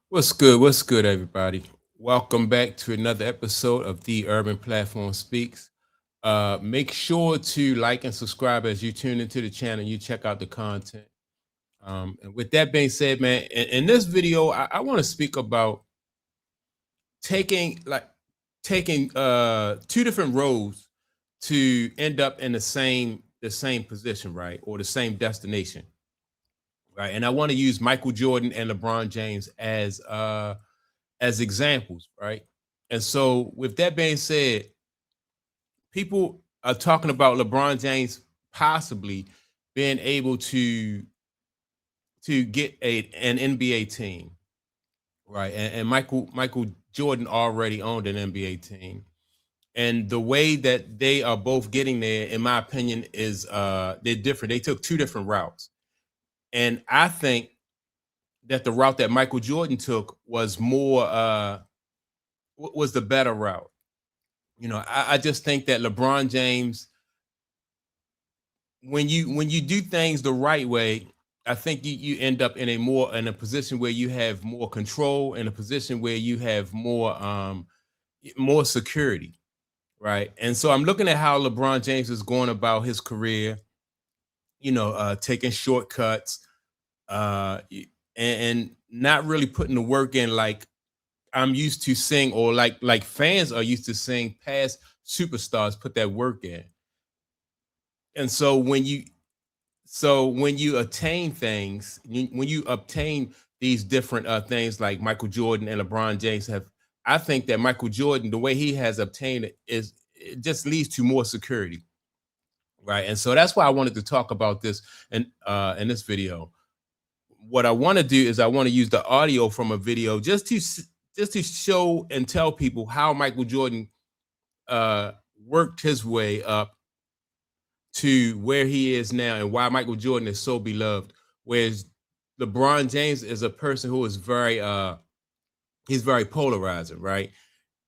What's good? What's good, everybody? Welcome back to another episode of The Urban Platform Speaks. Make sure to like and subscribe as you tune into the channel. You check out the content. And with that being said, man, in this video, I want to speak about taking like taking two different roads to end up in the same position, right, or the same destination, right. And I want to use Michael Jordan and LeBron James as examples, right? And so, with that being said, people are talking about LeBron James possibly being able to get an NBA team, right? And Michael Jordan already owned an NBA team, and the way that they are both getting there, in my opinion, is they're different. They took two different routes, and I think that the route that Michael Jordan took was more was the better route. I just think that LeBron James, when you do things the right way, I think you end up in a position where you have more control, in a position where you have more security, right? And so I'm looking at how LeBron James is going about his career, taking shortcuts, and not really putting the work in like I'm used to seeing, or like fans are used to seeing past superstars put that work in. And so when you attain things, when you obtain these different things like Michael Jordan and LeBron James have, I think that Michael Jordan, the way he has obtained it, is it just leads to more security, right? And so that's why I wanted to talk about this in this video. What I want to do is I want to use the audio from a video just to show and tell people how Michael Jordan uh, worked his way up to where he is now and why Michael Jordan is so beloved. Whereas LeBron James is a person who is he's very polarizing, right?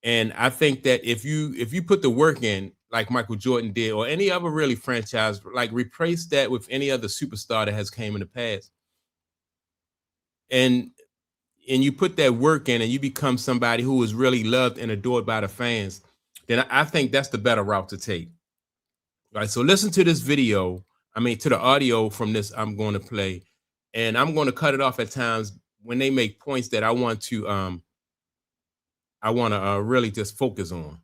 And I think that if you put the work in like Michael Jordan did, or any other really franchise, like replace that with any other superstar that has came in the past, and and you put that work in and you become somebody who is really loved and adored by the fans, then I think that's the better route to take. Right. So listen to this video. I mean, to the audio from this I'm going to play, and I'm going to cut it off at times when they make points that I want to really just focus on.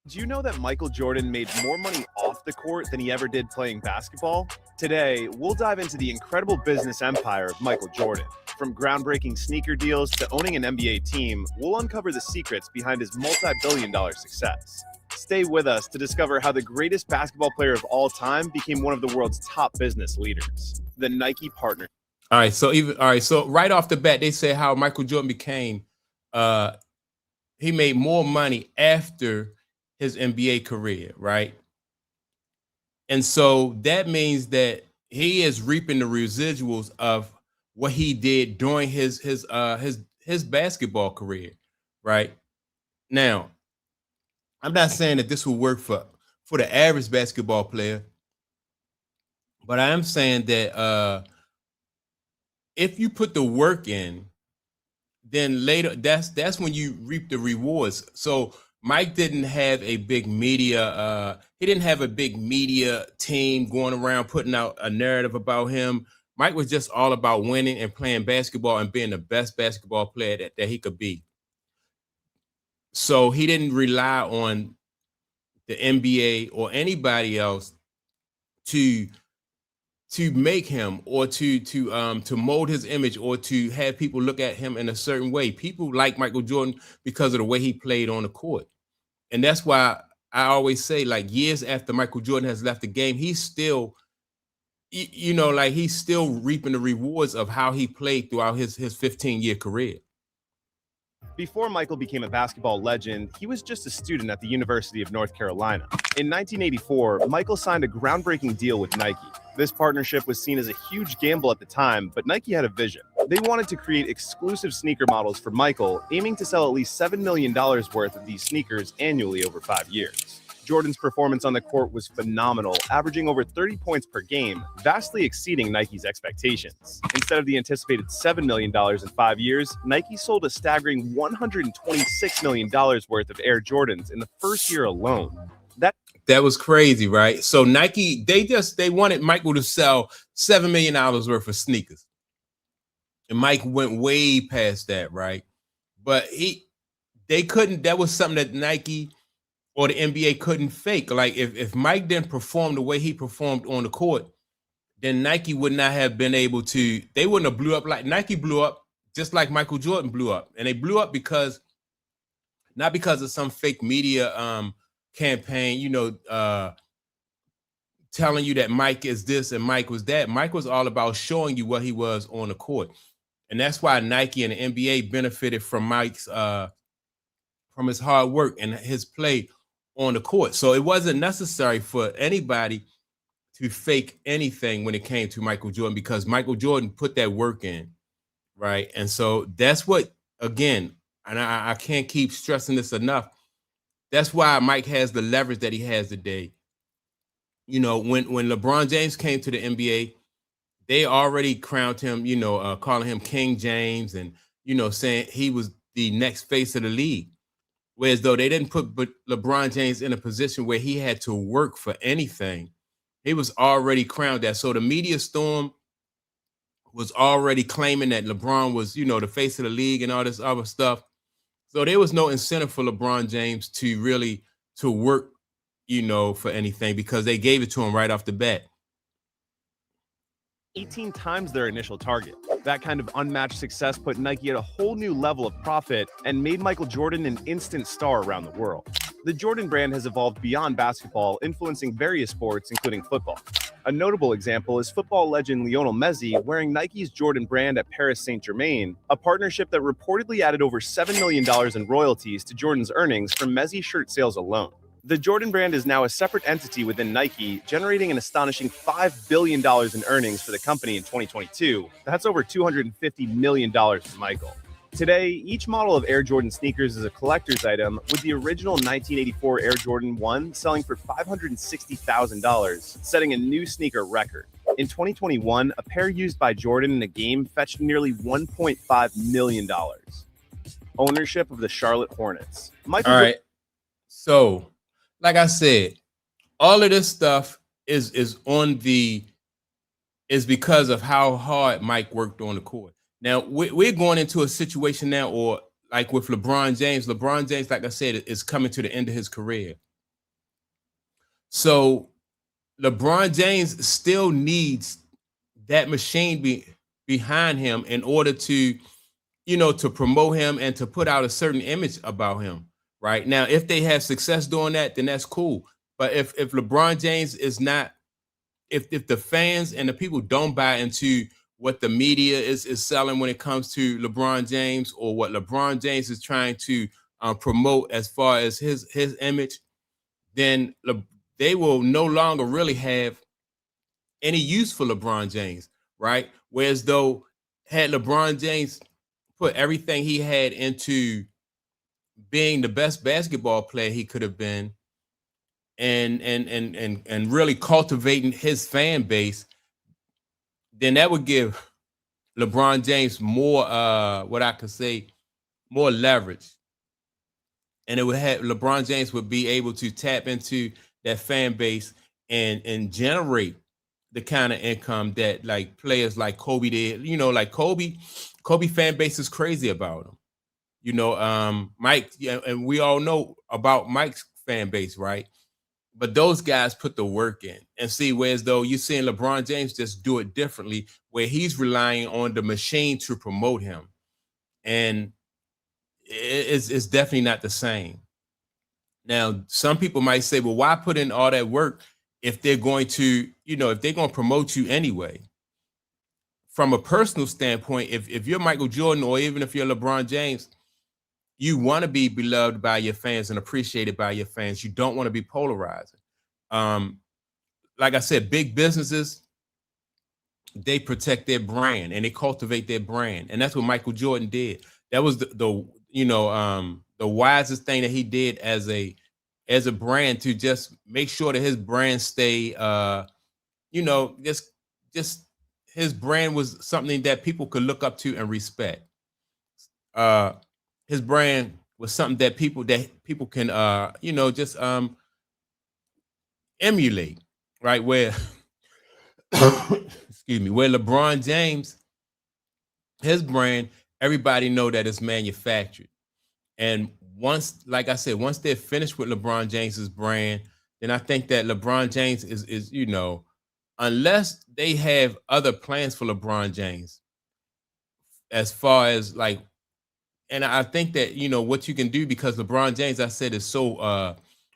Do you know that Michael Jordan made more money off the court than he ever did playing basketball? Today, we'll dive into the incredible business empire of Michael Jordan. From groundbreaking sneaker deals to owning an NBA team, we'll uncover the secrets behind his multi-billion-dollar success. Stay with us to discover how the greatest basketball player of all time became one of the world's top business leaders. The Nike partnership. All right, so right off the bat, they say how Michael Jordan became uh he made more money after his NBA career, right? And so that means that he is reaping the residuals of what he did during his basketball career, right? Now, I'm not saying that this will work for the average basketball player, but I am saying that if you put the work in, then later that's when you reap the rewards. So Mike didn't have a big media he didn't have a big media team going around putting out a narrative about him. Mike was just all about winning and playing basketball and being the best basketball player that he could be. So he didn't rely on the NBA or anybody else to make him, or to mold his image, or to have people look at him in a certain way. People like Michael Jordan because of the way he played on the court. And that's why I always say, like, years after Michael Jordan has left the game, he's still like he's still reaping the rewards of how he played throughout his 15-year career. Before Michael became a basketball legend, he was just a student at the University of North Carolina. In 1984, Michael signed a groundbreaking deal with Nike. This partnership was seen as a huge gamble at the time, but Nike had a vision. They wanted to create exclusive sneaker models for Michael, aiming to sell at least $7 million worth of these sneakers annually over 5 years. Jordan's performance on the court was phenomenal, averaging over 30 points per game, vastly exceeding Nike's expectations. Instead of the anticipated $7 million in 5 years, Nike sold a staggering $126 million worth of Air Jordans in the first year alone. That was crazy, right? So Nike, they wanted Michael to sell $7 million worth of sneakers. And Mike went way past that, right? But they couldn't, that was something that Nike or the NBA couldn't fake. Like if Mike didn't perform the way he performed on the court, then Nike would not have been able to, they wouldn't have blew up like Nike blew up, just like Michael Jordan blew up. And they blew up because, not because of some fake media campaign, telling you that Mike is this and Mike was that. Mike was all about showing you what he was on the court. And that's why Nike and the NBA benefited from Mike's from his hard work and his play on the court. So it wasn't necessary for anybody to fake anything when it came to Michael Jordan, because Michael Jordan put that work in, right? And so that's what, again, and I can't keep stressing this enough, that's why Mike has the leverage that he has today. When LeBron James came to the NBA, they already crowned him, calling him King James and, saying he was the next face of the league. Whereas though they didn't put LeBron James in a position where he had to work for anything, he was already crowned that. So the media storm was already claiming that LeBron was, the face of the league and all this other stuff. So there was no incentive for LeBron James to work, for anything, because they gave it to him right off the bat. 18 times their initial target. That kind of unmatched success put Nike at a whole new level of profit and made Michael Jordan an instant star around the world. The Jordan brand has evolved beyond basketball, influencing various sports, including football. A notable example is football legend Lionel Messi wearing Nike's Jordan brand at Paris Saint-Germain, a partnership that reportedly added over $7 million in royalties to Jordan's earnings from Messi shirt sales alone. The Jordan brand is now a separate entity within Nike, generating an astonishing $5 billion in earnings for the company in 2022. That's over $250 million for Michael. Today, each model of Air Jordan sneakers is a collector's item, with the original 1984 Air Jordan 1 selling for $560,000, setting a new sneaker record. In 2021, a pair used by Jordan in a game fetched nearly $1.5 million. Ownership of the Charlotte Hornets. All right. So, like I said, all of this stuff is because of how hard Mike worked on the court. Now we're going into a situation now, or like with LeBron James. LeBron James, like I said, is coming to the end of his career. So LeBron James still needs that machine behind him in order to, to promote him and to put out a certain image about him. Right now, if they have success doing that, then that's cool. But if LeBron James is not, if the fans and the people don't buy into what the media is selling when it comes to LeBron James, or what LeBron James is trying to promote as far as his image, then they will no longer really have any use for LeBron James, right? Whereas though, had LeBron James put everything he had into being the best basketball player he could have been, and really cultivating his fan base, then that would give LeBron James more what I could say, more leverage. And it would have, LeBron James would be able to tap into that fan base and generate the kind of income that like players like Kobe did. Like Kobe fan base is crazy about him. Mike, and we all know about Mike's fan base, right? But those guys put the work in. And see, whereas though you're seeing LeBron James just do it differently, where he's relying on the machine to promote him. And it's definitely not the same. Now, some people might say, well, why put in all that work if they're going to, if they're going to promote you anyway? From a personal standpoint, if you're Michael Jordan, or even if you're LeBron James, you want to be beloved by your fans and appreciated by your fans. You don't want to be polarizing. Like I said, big businesses, they protect their brand and they cultivate their brand. And that's what Michael Jordan did. That was the wisest thing that he did as a as a brand to just make sure that his brand stay, just his brand was something that people could look up to and respect. Uh, his brand was something that people can, just emulate, right? Where, excuse me, where LeBron James, his brand, everybody know that it's manufactured. And once, like I said, once they're finished with LeBron James's brand, then I think that LeBron James is unless they have other plans for LeBron James, as far as like, and I think that what you can do, because LeBron James, I said, is so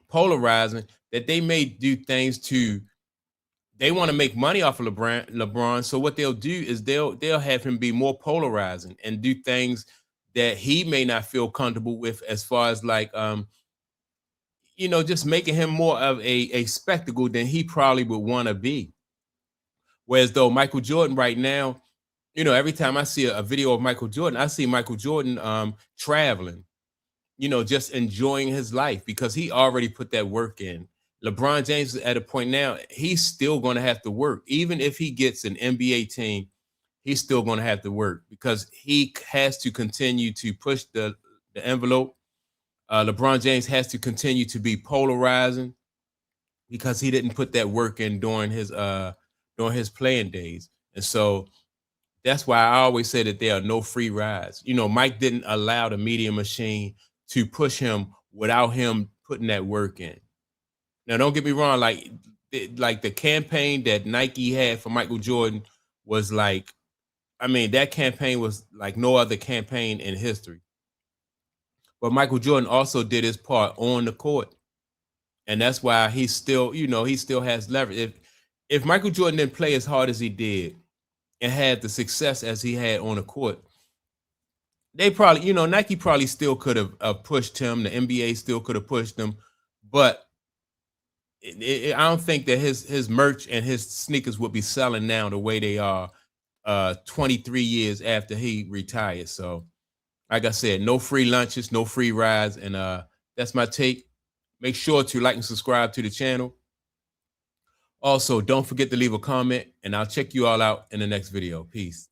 polarizing, that they may do things to, they want to make money off of LeBron. So what they'll do is they'll have him be more polarizing and do things that he may not feel comfortable with, as far as like just making him more of a spectacle than he probably would want to be. Whereas though Michael Jordan right now, every time I see a video of Michael Jordan, I see Michael Jordan traveling, just enjoying his life, because he already put that work in. LeBron James is at a point now, he's still going to have to work. Even if he gets an NBA team, he's still going to have to work, because he has to continue to push the envelope. LeBron James has to continue to be polarizing, because he didn't put that work in during his playing days. And so that's why I always say that there are no free rides. Mike didn't allow the media machine to push him without him putting that work in. Now, don't get me wrong, like the campaign that Nike had for Michael Jordan was like, I mean, that campaign was like no other campaign in history. But Michael Jordan also did his part on the court. And that's why he still has leverage. If Michael Jordan didn't play as hard as he did and had the success as he had on the court, they probably, Nike probably still could have pushed him. The NBA still could have pushed him, but I don't think that his merch and his sneakers would be selling now the way they are 23 years after he retired. So, like I said, no free lunches, no free rides, and that's my take. Make sure to like and subscribe to the channel. Also, don't forget to leave a comment, and I'll check you all out in the next video. Peace.